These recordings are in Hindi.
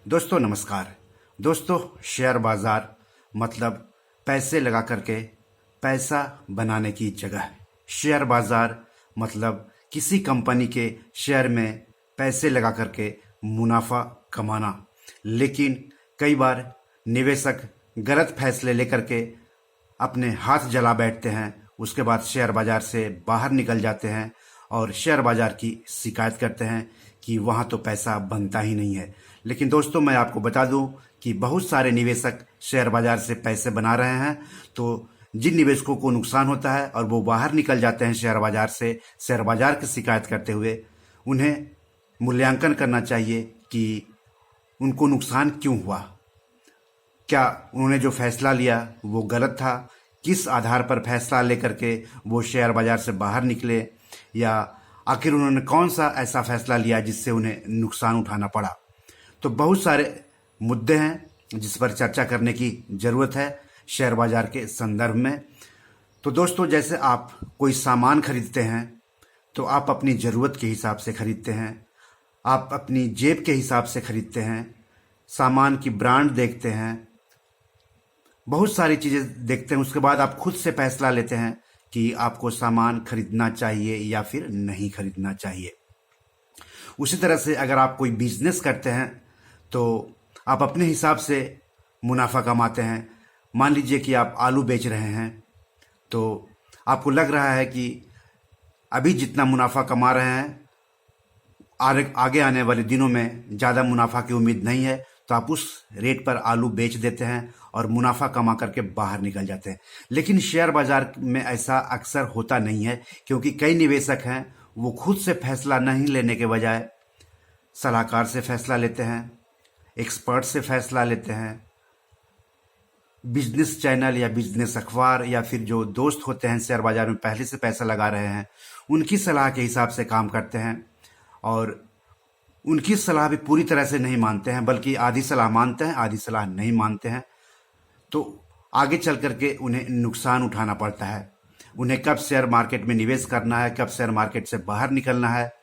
दोस्तों नमस्कार। दोस्तों, शेयर बाजार मतलब पैसे लगा करके पैसा बनाने की जगह। शेयर बाजार मतलब किसी कंपनी के शेयर में पैसे लगा करके मुनाफा कमाना। लेकिन कई बार निवेशक गलत फैसले लेकर के अपने हाथ जला बैठते हैं, उसके बाद शेयर बाजार से बाहर निकल जाते हैं और शेयर बाजार की शिकायत करते हैं कि वहाँ तो पैसा बनता ही नहीं है। लेकिन दोस्तों, मैं आपको बता दूं कि बहुत सारे निवेशक शेयर बाजार से पैसे बना रहे हैं। तो जिन निवेशकों को नुकसान होता है और वो बाहर निकल जाते हैं शेयर बाजार से, शेयर बाजार की शिकायत करते हुए, उन्हें मूल्यांकन करना चाहिए कि उनको नुकसान क्यों हुआ, क्या उन्होंने जो फैसला लिया वो गलत था, किस आधार पर फैसला लेकर के वो शेयर बाजार से बाहर निकले, या आखिर उन्होंने कौन सा ऐसा फैसला लिया जिससे उन्हें नुकसान उठाना पड़ा। तो बहुत सारे मुद्दे हैं जिस पर चर्चा करने की ज़रूरत है शेयर बाजार के संदर्भ में। तो दोस्तों, जैसे आप कोई सामान खरीदते हैं तो आप अपनी ज़रूरत के हिसाब से खरीदते हैं, आप अपनी जेब के हिसाब से खरीदते हैं, सामान की ब्रांड देखते हैं, बहुत सारी चीज़ें देखते हैं। उसके बाद आप खुद से फैसला लेते हैं कि आपको सामान खरीदना चाहिए या फिर नहीं खरीदना चाहिए। उसी तरह से अगर आप कोई बिजनेस करते हैं तो आप अपने हिसाब से मुनाफा कमाते हैं। मान लीजिए कि आप आलू बेच रहे हैं, तो आपको लग रहा है कि अभी जितना मुनाफा कमा रहे हैं आगे आने वाले दिनों में ज़्यादा मुनाफा की उम्मीद नहीं है, तो आप उस रेट पर आलू बेच देते हैं और मुनाफा कमा करके बाहर निकल जाते हैं। लेकिन शेयर बाजार में ऐसा अक्सर होता नहीं है, क्योंकि कई निवेशक हैं वो खुद से फैसला नहीं लेने के बजाय सलाहकार से फैसला लेते हैं, एक्सपर्ट से फैसला लेते हैं, बिजनेस चैनल या बिजनेस अखबार या फिर जो दोस्त होते हैं शेयर बाजार में पहले से पैसा लगा रहे हैं, उनकी सलाह के हिसाब से काम करते हैं। और उनकी सलाह भी पूरी तरह से नहीं मानते हैं, बल्कि आधी सलाह मानते हैं, आधी सलाह नहीं मानते हैं। तो आगे चल करके उन्हें नुकसान उठाना पड़ता है। उन्हें कब शेयर मार्केट में निवेश करना है, कब शेयर मार्केट से बाहर निकलना है,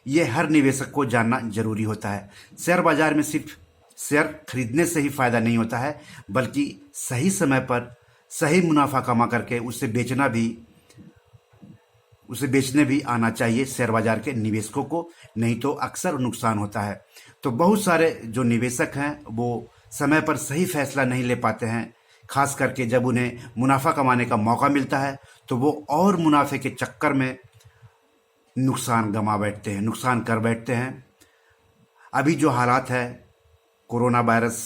ये हर निवेशक को जानना जरूरी होता है। शेयर बाजार में सिर्फ शेयर खरीदने से ही फायदा नहीं होता है, बल्कि सही समय पर सही मुनाफा कमा करके उसे बेचने भी आना चाहिए शेयर बाजार के निवेशकों को, नहीं तो अक्सर नुकसान होता है। तो बहुत सारे जो निवेशक हैं वो समय पर सही फैसला नहीं ले पाते हैं, खास करके जब उन्हें मुनाफा कमाने का मौका मिलता है तो वो और मुनाफे के चक्कर में नुकसान कर बैठते हैं। अभी जो हालात है, कोरोना वायरस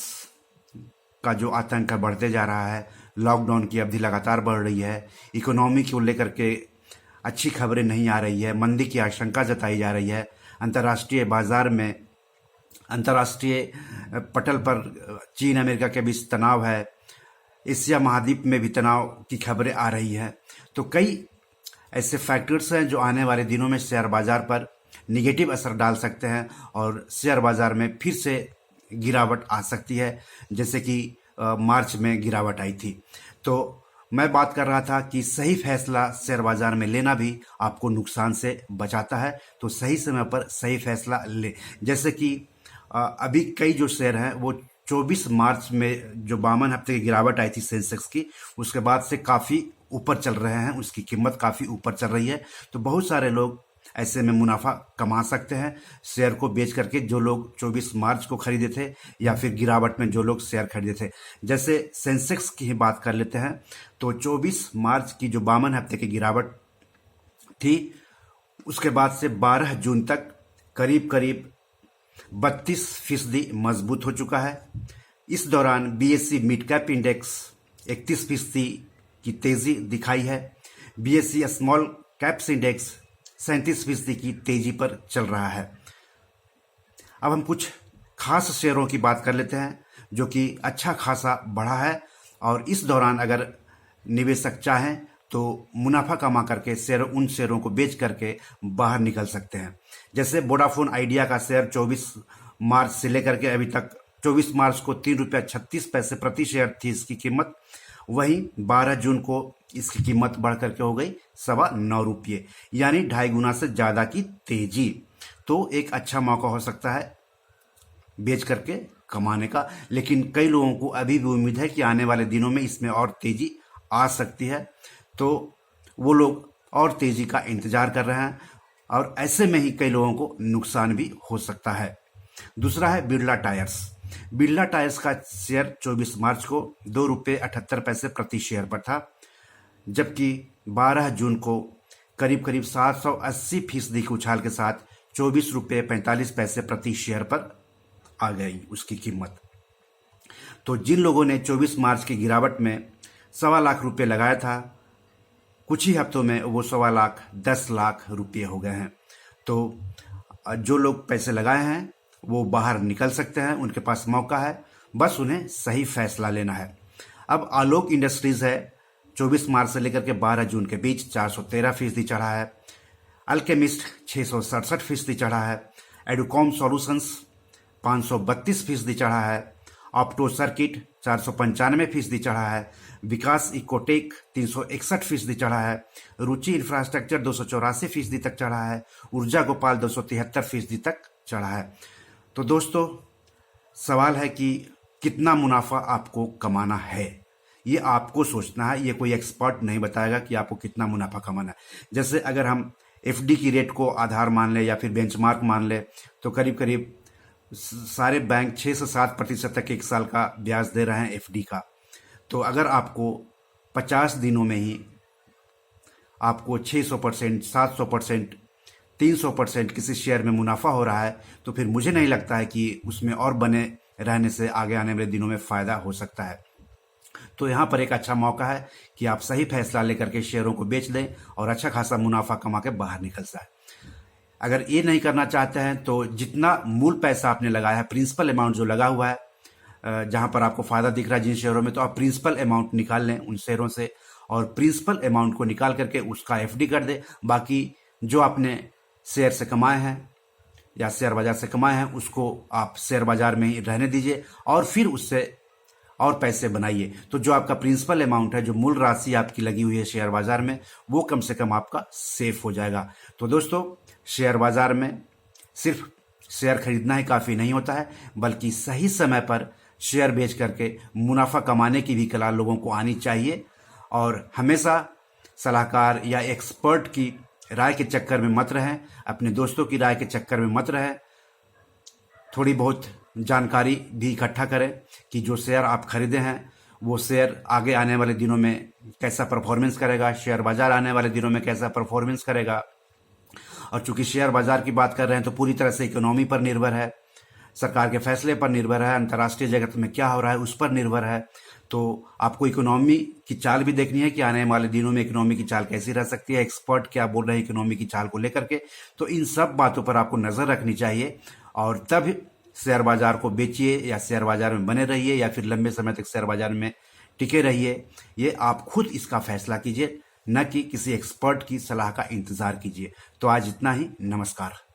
का जो आतंक बढ़ते जा रहा है, लॉकडाउन की अवधि लगातार बढ़ रही है, इकोनॉमी को लेकर के अच्छी खबरें नहीं आ रही है, मंदी की आशंका जताई जा रही है, अंतर्राष्ट्रीय बाजार में, अंतर्राष्ट्रीय पटल पर चीन अमेरिका के बीच तनाव है, एशिया महाद्वीप में भी तनाव की खबरें आ रही है। तो कई ऐसे फैक्टर्स हैं जो आने वाले दिनों में शेयर बाजार पर निगेटिव असर डाल सकते हैं और शेयर बाजार में फिर से गिरावट आ सकती है, जैसे कि मार्च में गिरावट आई थी। तो मैं बात कर रहा था कि सही फैसला शेयर बाजार में लेना भी आपको नुकसान से बचाता है। तो सही समय पर सही फैसला ले। जैसे कि अभी कई जो शेयर हैं वो 24 मार्च में जो 52 हफ्ते की गिरावट आई थी सेंसेक्स की, उसके बाद से काफ़ी ऊपर चल रहे हैं, उसकी कीमत काफ़ी ऊपर चल रही है। तो बहुत सारे लोग ऐसे में मुनाफा कमा सकते हैं शेयर को बेच करके, जो लोग 24 मार्च को खरीदे थे या फिर गिरावट में जो लोग शेयर खरीदे थे। जैसे सेंसेक्स की ही बात कर लेते हैं, तो 24 मार्च की जो 52 हफ्ते की गिरावट थी, उसके बाद से 12 जून तक करीब करीब 32% मजबूत हो चुका है। इस दौरान बीएसई मिड कैप इंडेक्स 31% की तेजी दिखाई है। बीएसई स्मॉल कैप्स इंडेक्स 37% की तेजी पर चल रहा है। अब हम कुछ खास शेयरों की बात कर लेते हैं जो कि अच्छा खासा बढ़ा है, और इस दौरान अगर निवेशक चाहें तो मुनाफा कमा करके उन शेयरों को बेच करके बाहर निकल सकते हैं। जैसे वोडाफोन आइडिया का शेयर 24 मार्च से लेकर के अभी तक, 24 मार्च को ₹3.36 प्रति शेयर थी इसकी कीमत, वहीं 12 जून को इसकी कीमत बढ़ करके हो गई ₹9.25, यानी 2.5 गुना से ज़्यादा की तेजी। तो एक अच्छा मौका हो सकता है बेच करके कमाने का। लेकिन कई लोगों को अभी भी उम्मीद है कि आने वाले दिनों में इसमें और तेजी आ सकती है, तो वो लोग और तेजी का इंतजार कर रहे हैं और ऐसे में ही कई लोगों को नुकसान भी हो सकता है। दूसरा है बिरला टायर्स। बिरला टायर्स का शेयर 24 मार्च को ₹2.78 प्रति शेयर पर था, जबकि 12 जून को करीब करीब 780% की उछाल के साथ ₹24.45 प्रति शेयर पर आ गई उसकी कीमत। तो जिन लोगों ने 24 मार्च की गिरावट में ₹1.25 लाख लगाया था, कुछ ही हफ्तों में वो 1.25 लाख 10 लाख रुपये हो गए हैं। तो जो लोग पैसे लगाए हैं वो बाहर निकल सकते हैं, उनके पास मौका है, बस उन्हें सही फैसला लेना है। अब आलोक इंडस्ट्रीज है, 24 मार्च से लेकर के 12 जून के बीच 413% चढ़ा है। अल्केमिस्ट 667% चढ़ा है। एडुकॉम सॉल्यूशंस 532% चढ़ा है। ऑप्टो सर्किट 495% चढ़ा है। विकास इकोटेक 361% चढ़ा है। रुचि इंफ्रास्ट्रक्चर 284% तक चढ़ा है। ऊर्जा गोपाल 273% तक चढ़ा है। तो दोस्तों, सवाल है कि कितना मुनाफा आपको कमाना है, ये आपको सोचना है। ये कोई एक्सपर्ट नहीं बताएगा कि आपको कितना मुनाफा कमाना है। जैसे अगर हम एफडी की रेट को आधार मान ले या फिर बेंचमार्क मान ले, तो करीब करीब सारे बैंक 6 से 7% तक एक साल का ब्याज दे रहे हैं एफडी का। तो अगर आपको 50 दिनों में ही आपको 600%, 700%, 300% किसी शेयर में मुनाफा हो रहा है, तो फिर मुझे नहीं लगता है कि उसमें और बने रहने से आगे आने वाले दिनों में फायदा हो सकता है। तो यहाँ पर एक अच्छा मौका है कि आप सही फैसला लेकर के शेयरों को बेच दें और अच्छा खासा मुनाफा कमा के बाहर निकल जाए। अगर ये नहीं करना चाहते हैं तो जितना मूल पैसा आपने लगाया है, प्रिंसिपल अमाउंट जो लगा हुआ है, जहां पर आपको फायदा दिख रहा है जिन शेयरों में, तो आप प्रिंसिपल अमाउंट निकाल लें उन शेयरों से और प्रिंसिपल अमाउंट को निकाल करके उसका एफडी कर दें। बाकी जो आपने शेयर से कमाए हैं या शेयर बाजार से कमाए हैं, उसको आप शेयर बाजार में ही रहने दीजिए और फिर उससे और पैसे बनाइए। तो जो आपका प्रिंसिपल अमाउंट है, जो मूल राशि आपकी लगी हुई है शेयर बाजार में, वो कम से कम आपका सेफ हो जाएगा। तो दोस्तों, शेयर बाजार में सिर्फ शेयर खरीदना ही काफ़ी नहीं होता है, बल्कि सही समय पर शेयर बेच करके मुनाफा कमाने की भी कला लोगों को आनी चाहिए। और हमेशा सलाहकार या एक्सपर्ट की राय के चक्कर में मत रहें, अपने दोस्तों की राय के चक्कर में मत रहें। थोड़ी बहुत जानकारी भी इकट्ठा करें कि जो शेयर आप खरीदे हैं वो शेयर आगे आने वाले दिनों में कैसा परफॉर्मेंस करेगा, शेयर बाजार आने वाले दिनों में कैसा परफॉर्मेंस करेगा। और चूंकि शेयर बाजार की बात कर रहे हैं तो पूरी तरह से इकोनॉमी पर निर्भर है, सरकार के फैसले पर निर्भर है, अंतर्राष्ट्रीय जगत में क्या हो रहा है उस पर निर्भर है। तो आपको इकोनॉमी की चाल भी देखनी है कि आने वाले दिनों में इकोनॉमी की चाल कैसी रह सकती है, एक्सपर्ट क्या बोल रहे हैं इकोनॉमी की चाल को लेकर के। तो इन सब बातों पर आपको नजर रखनी चाहिए और तब शेयर बाजार को बेचिए या शेयर बाजार में बने रहिए या फिर लंबे समय तक शेयर बाजार में टिके रहिए। ये आप खुद इसका फैसला कीजिए, न कि किसी एक्सपर्ट की सलाह का इंतजार कीजिए। तो आज इतना ही। नमस्कार।